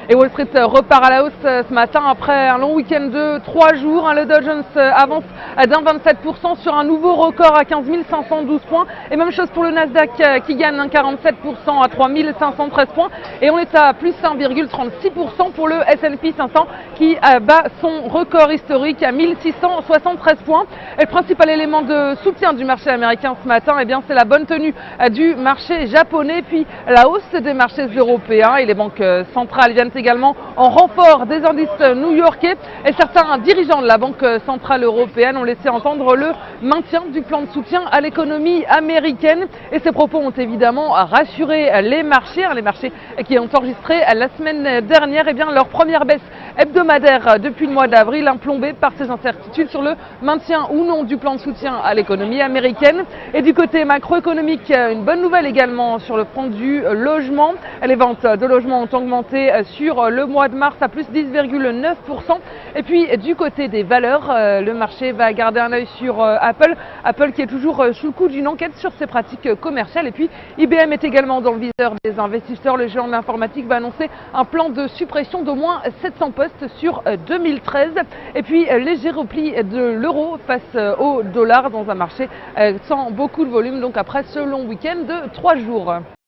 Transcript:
Et Wall Street repart à la hausse ce matin après un long week-end de 3 jours. Le Dow Jones avance d'1,27% sur un nouveau record à 15 512 points. Et même chose pour le Nasdaq qui gagne 47% à 3 513 points. Et on est à plus 1,36% pour le S&P 500 qui bat son record historique à 1673 points. Et le principal élément de soutien du marché américain ce matin, eh bien, c'est la bonne tenue du marché japonais, puis la hausse des marchés européens. Et les banques centrales viennent également en renfort des indices new-yorkais. Et certains dirigeants de la Banque centrale européenne ont laissé entendre le maintien du plan de soutien à l'économie américaine. Et ces propos ont évidemment rassuré les marchés qui ont enregistré la semaine dernière leur première baisse hebdomadaire depuis le mois d'avril, plombée par ces incertitudes sur le maintien ou non du plan de soutien à l'économie américaine. Et du côté macroéconomique, une bonne nouvelle également sur le front du logement. Les ventes de logements ont augmenté sur le mois de mars à plus 10,9%. Et puis du côté des valeurs, le marché va garder un œil sur Apple qui est toujours sous le coup d'une enquête sur ses pratiques commerciales. Et puis IBM est également dans le viseur des investisseurs. Le géant de l'informatique va annoncer un plan de suppression d'au moins 700 postes sur 2013. Et puis léger repli de l'euro face au dollar dans un marché sans beaucoup de volume, donc après ce long week-end de 3 jours.